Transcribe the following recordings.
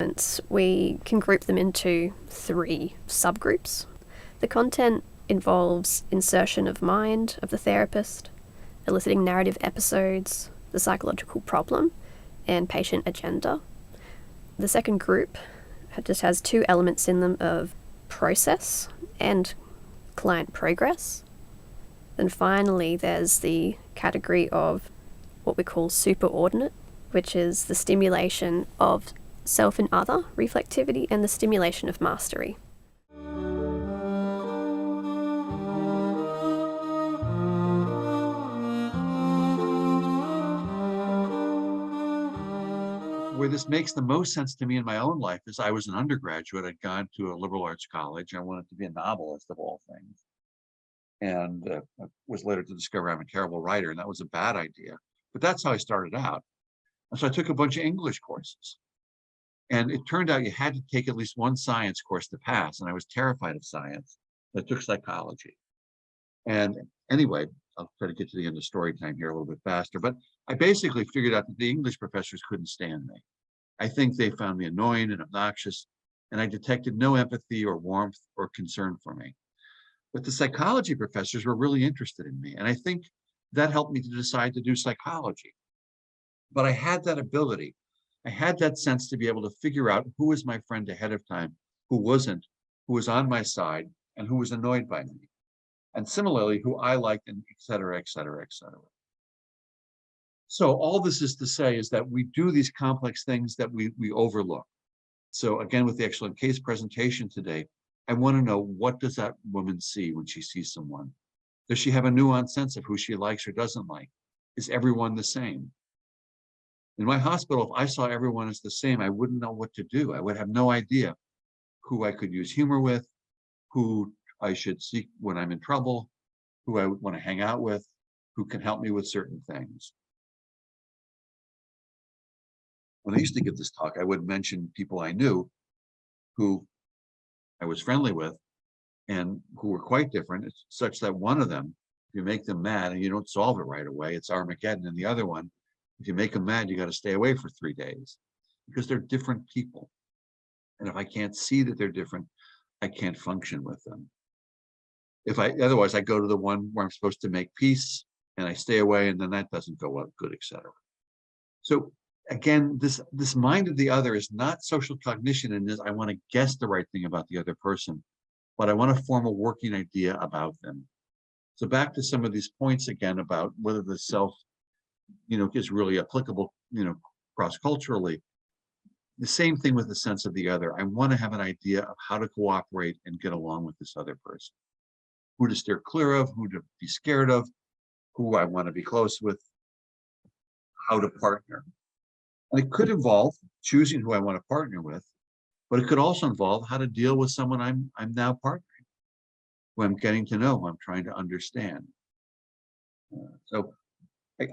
elements, we can group them into 3 subgroups. The content involves insertion of mind of the therapist, eliciting narrative episodes, the psychological problem, and patient agenda. The second group just has 2 elements in them of process and client progress. And finally, there's the category of what we call superordinate, which is the stimulation of self and other reflectivity and the stimulation of mastery. Where this makes the most sense to me in my own life is I was an undergraduate. I'd gone to a liberal arts college. I wanted to be a novelist of all things. And I was later to discover I'm a terrible writer, and that was a bad idea. But that's how I started out. And so I took a bunch of English courses. And it turned out you had to take at least one science course to pass. And I was terrified of science. So I took psychology. And anyway, I'll try to get to the end of story time here a little bit faster. But I basically figured out that the English professors couldn't stand me. I think they found me annoying and obnoxious, and I detected no empathy or warmth or concern for me. But the psychology professors were really interested in me, and I think that helped me to decide to do psychology. But I had that ability. I had that sense to be able to figure out who was my friend ahead of time, who wasn't, who was on my side, and who was annoyed by me. And similarly, who I liked, and et cetera, et cetera, et cetera. So all this is to say is that we do these complex things that we overlook. So again, with the excellent case presentation today, I want to know, what does that woman see when she sees someone? Does she have a nuanced sense of who she likes or doesn't like? Is everyone the same? In my hospital, if I saw everyone as the same, I wouldn't know what to do. I would have no idea who I could use humor with, who I should seek when I'm in trouble, who I would want to hang out with, who can help me with certain things. When I used to give this talk, I would mention people I knew who I was friendly with and who were quite different. It's such that one of them, if you make them mad and you don't solve it right away, it's Armageddon. And the other one, if you make them mad, you got to stay away for 3 days because they're different people. And if I can't see that they're different, I can't function with them. Otherwise, I go to the one where I'm supposed to make peace and I stay away, and then that doesn't go up good, etc. So again, this mind of the other is not social cognition, and I want to guess the right thing about the other person, but I want to form a working idea about them. So back to some of these points again about whether the self, is really applicable, cross-culturally. The same thing with the sense of the other. I want to have an idea of how to cooperate and get along with this other person, who to steer clear of, who to be scared of, who I want to be close with, how to partner. And it could involve choosing who I want to partner with, but it could also involve how to deal with someone I'm now partnering, who I'm getting to know, who I'm trying to understand. So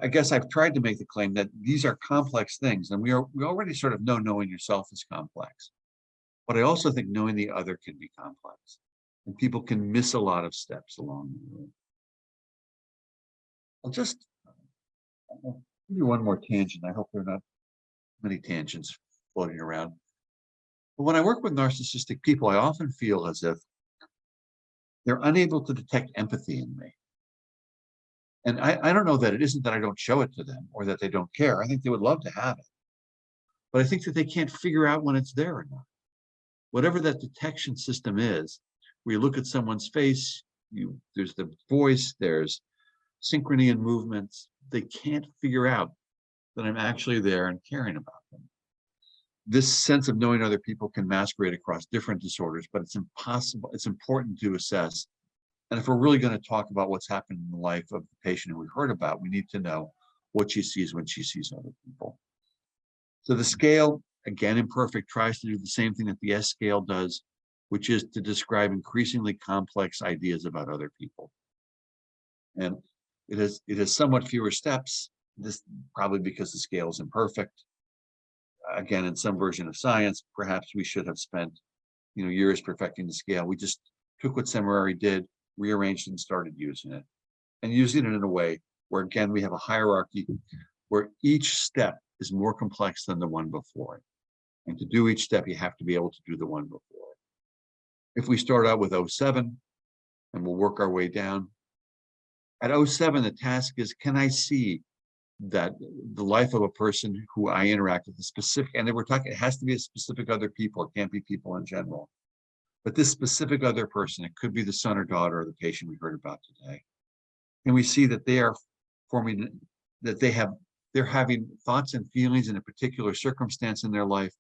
I guess I've tried to make the claim that these are complex things, and we already sort of know knowing yourself is complex. But I also think knowing the other can be complex, and people can miss a lot of steps along the way. I'll give you one more tangent. I hope there are not many tangents floating around. But when I work with narcissistic people, I often feel as if they're unable to detect empathy in me. And I don't know that it isn't that I don't show it to them or that they don't care. I think they would love to have it. But I think that they can't figure out when it's there or not. Whatever that detection system is, where you look at someone's face, there's the voice, there's synchrony in movements, they can't figure out that I'm actually there and caring about them. This sense of knowing other people can masquerade across different disorders, but it's impossible. It's important to assess. And if we're really going to talk about what's happened in the life of the patient who we heard about, we need to know what she sees when she sees other people. So the scale, again, imperfect, tries to do the same thing that the S scale does, which is to describe increasingly complex ideas about other people. And it has somewhat fewer steps. This probably because the scale is imperfect. Again, in some version of science, perhaps we should have spent, years perfecting the scale. We just took what Semerari did, rearranged and started using it, and using it in a way where, again, we have a hierarchy where each step is more complex than the one before it. And to do each step, you have to be able to do the one before. If we start out with 07, and we'll work our way down. At 07, the task is, can I see that the life of a person who I interact with, a specific, and then we're talking, it has to be a specific other people, it can't be people in general. But this specific other person, it could be the son or daughter of the patient we heard about today. And we see that they are forming, that they're having thoughts and feelings in a particular circumstance in their life.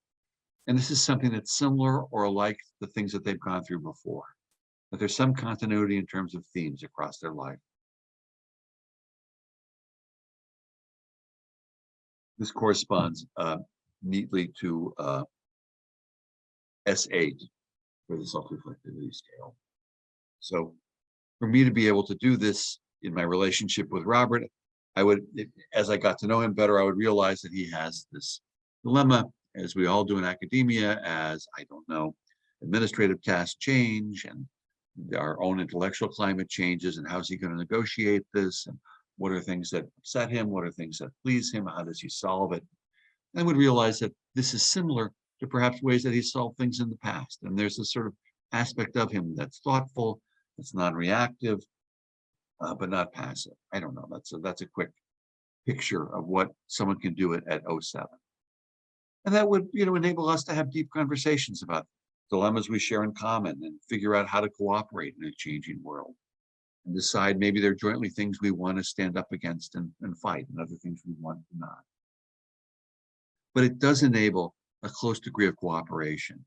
And this is something that's similar or like the things that they've gone through before. That there's some continuity in terms of themes across their life. This corresponds neatly to S8 for the self-reflectivity scale. So for me to be able to do this in my relationship with Robert, I would, as I got to know him better, I would realize that he has this dilemma, as we all do in academia, as, I don't know, administrative tasks change and our own intellectual climate changes, and how's he going to negotiate this, and what are things that upset him, what are things that please him, how does he solve it? And I would realize that this is similar to perhaps ways that he solved things in the past, and there's this sort of aspect of him that's thoughtful, that's non-reactive, but not passive. I don't know, that's a quick picture of what someone can do at 07. And that would, enable us to have deep conversations about dilemmas we share in common and figure out how to cooperate in a changing world, and decide maybe there are jointly things we want to stand up against and fight, and other things we want to not. But it does enable a close degree of cooperation.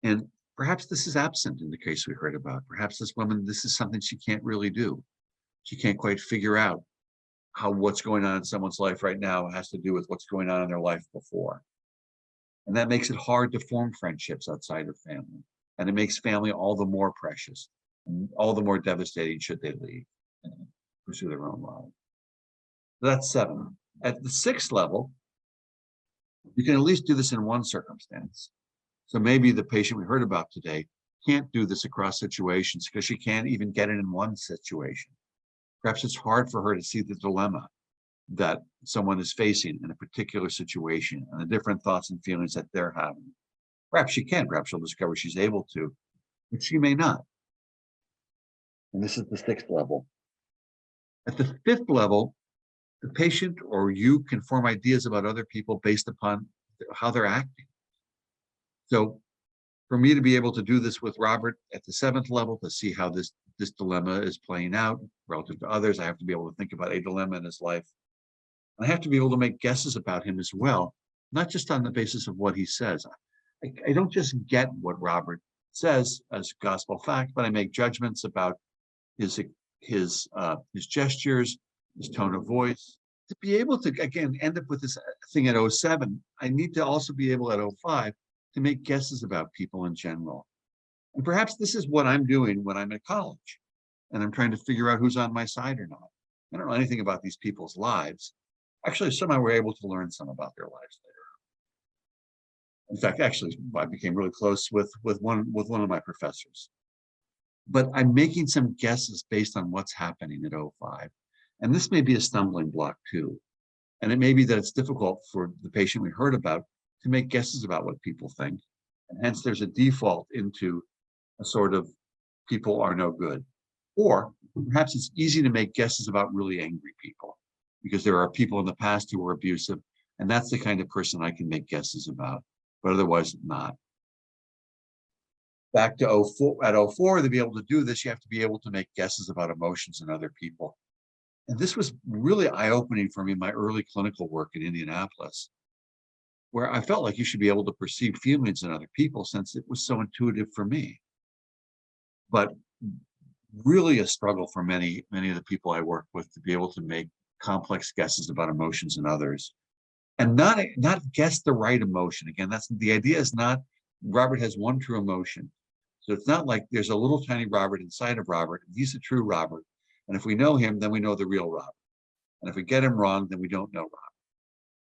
And perhaps this is absent in the case we heard about. Perhaps this woman, this is something she can't really do. She can't quite figure out how what's going on in someone's life right now has to do with what's going on in their life before. And that makes it hard to form friendships outside of family. And it makes family all the more precious and all the more devastating should they leave and pursue their own lives. So that's 7. At the 6th level, you can at least do this in one circumstance. So maybe the patient we heard about today can't do this across situations because she can't even get it in one situation. Perhaps it's hard for her to see the dilemma that someone is facing in a particular situation and the different thoughts and feelings that they're having. Perhaps she can, perhaps she'll discover she's able to, but she may not. And this is the 6th level. At the 5th level, the patient or you can form ideas about other people based upon how they're acting. So for me to be able to do this with Robert at the 7th level, to see how this dilemma is playing out relative to others, I have to be able to think about a dilemma in his life. I have to be able to make guesses about him as well, not just on the basis of what he says. I don't just get what Robert says as gospel fact, but I make judgments about his gestures, his tone of voice. To be able to, again, end up with this thing at 07, I need to also be able at 05 to make guesses about people in general. And perhaps this is what I'm doing when I'm at college and I'm trying to figure out who's on my side or not. I don't know anything about these people's lives. Actually, somehow we're able to learn some about their lives later. In fact, actually, I became really close with one of my professors. But I'm making some guesses based on what's happening at 05. And this may be a stumbling block too. And it may be that it's difficult for the patient we heard about to make guesses about what people think. And hence there's a default into a sort of people are no good. Or perhaps it's easy to make guesses about really angry people because there are people in the past who were abusive. And that's the kind of person I can make guesses about, but otherwise not. Back to 04, at 04, to be able to do this, you have to be able to make guesses about emotions in other people. And this was really eye-opening for me in my early clinical work in Indianapolis, where I felt like you should be able to perceive feelings in other people since it was so intuitive for me. But really a struggle for many of the people I work with to be able to make complex guesses about emotions in others and not guess the right emotion. Again, that's the idea is not Robert has one true emotion. So it's not like there's a little tiny Robert inside of Robert. He's a true Robert. And if we know him, then we know the real Robert. And if we get him wrong, then we don't know Robert.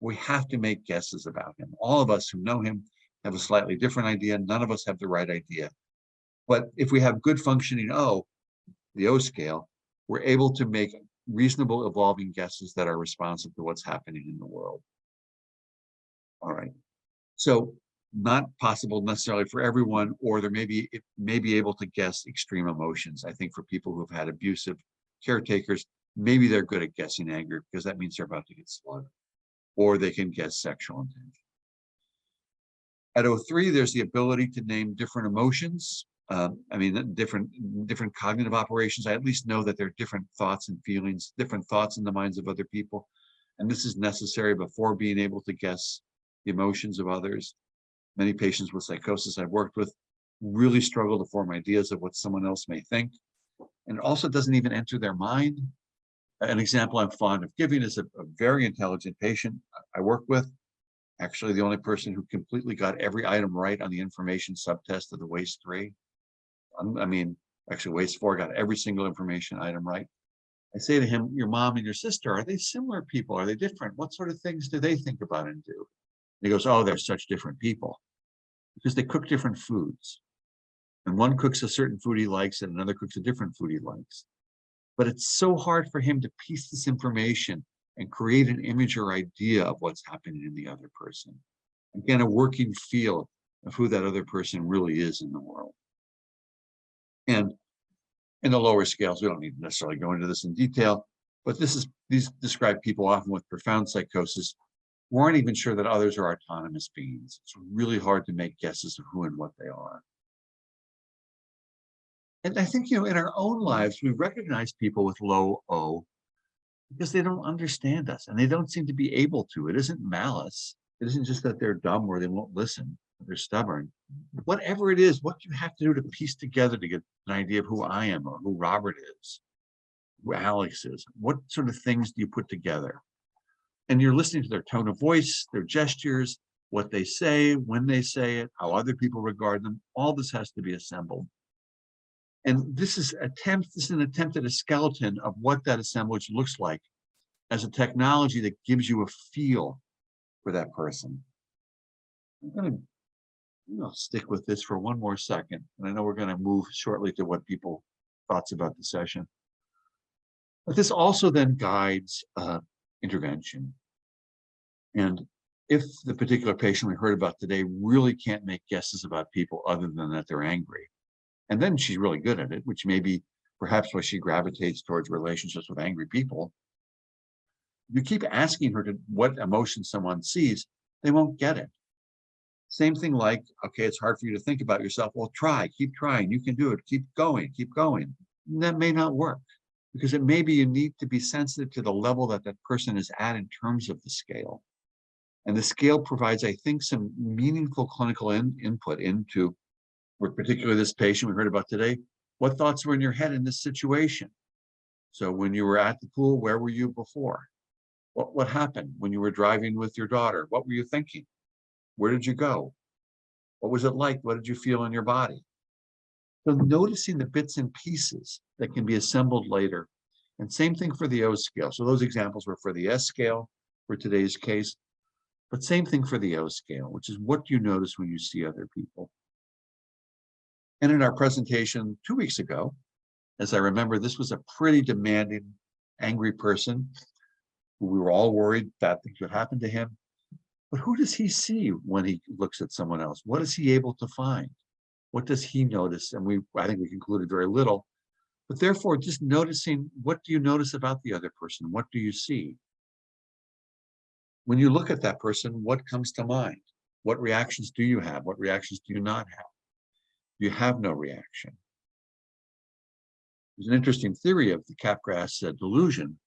We have to make guesses about him. All of us who know him have a slightly different idea. None of us have the right idea. But if we have good functioning O, the O scale, we're able to make reasonable evolving guesses that are responsive to what's happening in the world. All right. So not possible necessarily for everyone, or it may be able to guess extreme emotions. I think for people who've had abusive caretakers, maybe they're good at guessing anger because that means they're about to get slaughtered, or they can guess sexual intention. At O3, there's the ability to name different emotions. I mean, different cognitive operations. I at least know that there are different thoughts and feelings, different thoughts in the minds of other people. And this is necessary before being able to guess the emotions of others. Many patients with psychosis I've worked with really struggle to form ideas of what someone else may think. And it also doesn't even enter their mind. An example I'm fond of giving is a very intelligent patient I work with. Actually, the only person who completely got every item right on the information subtest of the WAIS-3. I mean, actually WAIS-4 got every single information item right. I say to him, your mom and your sister, are they similar people? Are they different? What sort of things do they think about and do? And he goes, oh, they're such different people because they cook different foods. And one cooks a certain food he likes and another cooks a different food he likes. But it's so hard for him to piece this information and create an image or idea of what's happening in the other person. Again, a working feel of who that other person really is in the world. And in the lower scales, we don't need to necessarily go into this in detail, but these describe people often with profound psychosis who aren't even sure that others are autonomous beings. It's really hard to make guesses of who and what they are. And I think, in our own lives, we recognize people with low O because they don't understand us and they don't seem to be able to. It isn't malice. It isn't just that they're dumb or they won't listen. They're stubborn. Whatever it is, what you have to do to piece together to get an idea of who I am or who Robert is, who Alex is, what sort of things do you put together? And you're listening to their tone of voice, their gestures, what they say, when they say it, how other people regard them. All this has to be assembled. And this is an attempt at a skeleton of what that assemblage looks like as a technology that gives you a feel for that person. I'm going to stick with this for one more second. And I know we're going to move shortly to what people thoughts about the session. But this also then guides intervention. And if the particular patient we heard about today really can't make guesses about people other than that they're angry, and then she's really good at it, which may be perhaps why she gravitates towards relationships with angry people. You keep asking her to what emotion someone sees, they won't get it. Same thing like, okay, it's hard for you to think about yourself. Well, keep trying. You can do it. Keep going. And that may not work because it may be you need to be sensitive to the level that that person is at in terms of the scale. And the scale provides, I think, some meaningful clinical input into, particularly this patient we heard about today, what thoughts were in your head in this situation? So when you were at the pool, where were you before? What happened when you were driving with your daughter? What were you thinking? Where did you go? What was it like? What did you feel in your body? So noticing the bits and pieces that can be assembled later. And same thing for the O scale. So those examples were for the S scale for today's case, but same thing for the O scale, which is what you notice when you see other people. And in our presentation 2 weeks ago, as I remember, this was a pretty demanding, angry person who we were all worried bad things would happen to him. But who does he see when he looks at someone else? What is he able to find? What does he notice? And I think we concluded very little. But therefore, just noticing, what do you notice about the other person? What do you see? When you look at that person, what comes to mind? What reactions do you have? What reactions do you not have? You have no reaction. There's an interesting theory of the Capgras delusion,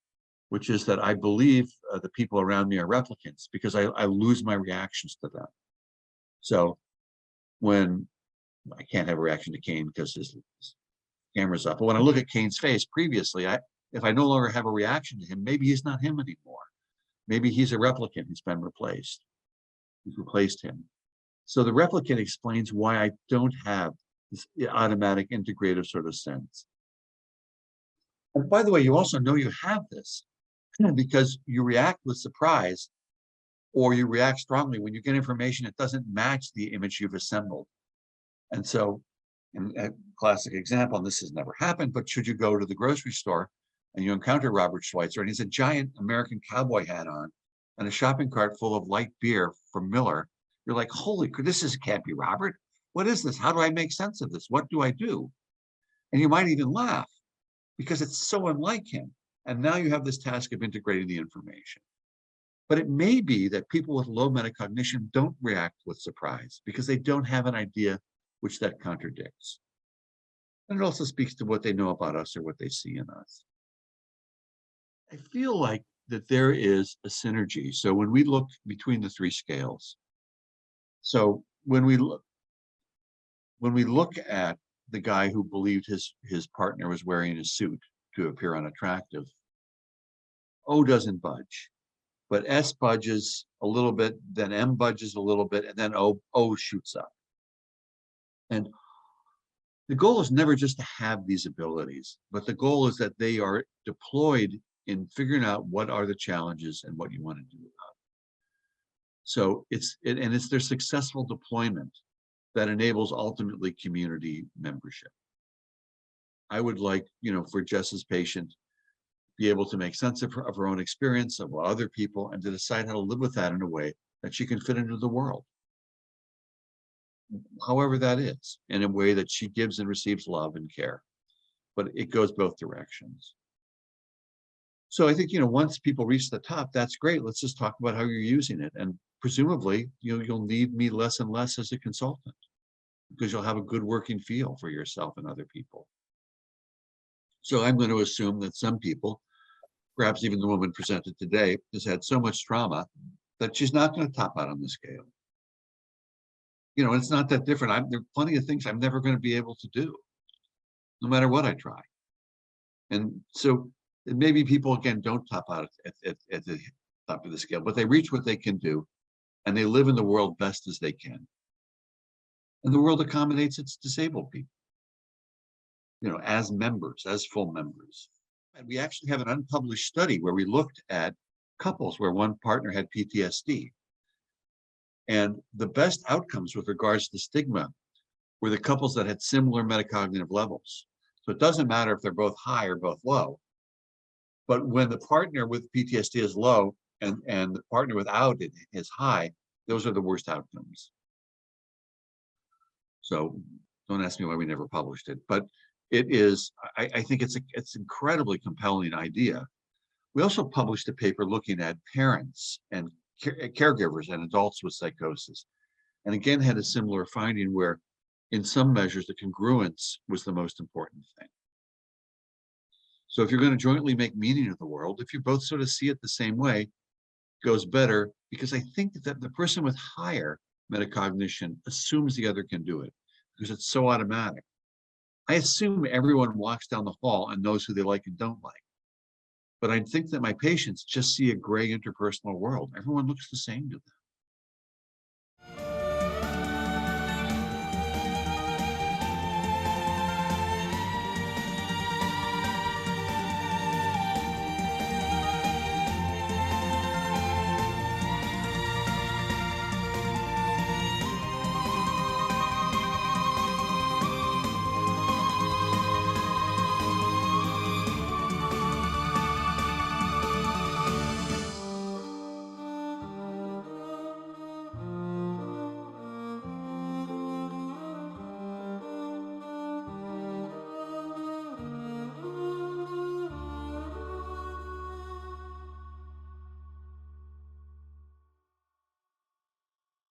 which is that I believe the people around me are replicants because I lose my reactions to them. So when I can't have a reaction to Kane because his camera's up, but when I look at Kane's face previously, if I no longer have a reaction to him, maybe he's not him anymore. Maybe he's a replicant who's been replaced. Who's replaced him. So the replicant explains why I don't have this automatic integrative sort of sense. And by the way, you also know you have this because you react with surprise or you react strongly when you get information that doesn't match the image you've assembled. And so, in a classic example, and this has never happened, but should you go to the grocery store and you encounter Robert Schweitzer and he's a giant American cowboy hat on and a shopping cart full of light beer from Miller, You're like, holy, can't be Robert. What is this? How do I make sense of this? What do I do? And you might even laugh because it's so unlike him. And now you have this task of integrating the information. But it may be that people with low metacognition don't react with surprise because they don't have an idea which that contradicts. And it also speaks to what they know about us or what they see in us. I feel like that there is a synergy. So when we look between the three scales, so when we look at the guy who believed his partner was wearing a suit to appear unattractive, O doesn't budge, but S budges a little bit, then M budges a little bit, and then O shoots up. And the goal is never just to have these abilities, but the goal is that they are deployed in figuring out what are the challenges and what you want to do about it. So it's their successful deployment that enables ultimately community membership. I would like, for Jess's patient, be able to make sense of her own experience, of other people, and to decide how to live with that in a way that she can fit into the world. However that is, in a way that she gives and receives love and care. But it goes both directions. So I think, once people reach the top, that's great. Let's just talk about how you're using it. And presumably, you'll need me less and less as a consultant because you'll have a good working feel for yourself and other people. So I'm going to assume that some people, perhaps even the woman presented today, has had so much trauma that she's not going to top out on the scale. It's not that different. There are plenty of things I'm never going to be able to do, no matter what I try. And so maybe people, again, don't top out at the top of the scale, but they reach what they can do, and they live in the world best as they can. And the world accommodates its disabled people, as members, as full members. And we actually have an unpublished study where we looked at couples where one partner had PTSD. And the best outcomes with regards to stigma were the couples that had similar metacognitive levels. So it doesn't matter if they're both high or both low. But when the partner with PTSD is low and the partner without it is high, those are the worst outcomes. So don't ask me why we never published it, but it is, I think it's incredibly compelling idea. We also published a paper looking at parents and caregivers and adults with psychosis. And again, had a similar finding where in some measures, the congruence was the most important thing. So if you're going to jointly make meaning of the world, if you both sort of see it the same way, it goes better, because I think that the person with higher metacognition assumes the other can do it because it's so automatic. I assume everyone walks down the hall and knows who they like and don't like. But I think that my patients just see a gray interpersonal world. Everyone looks the same to them.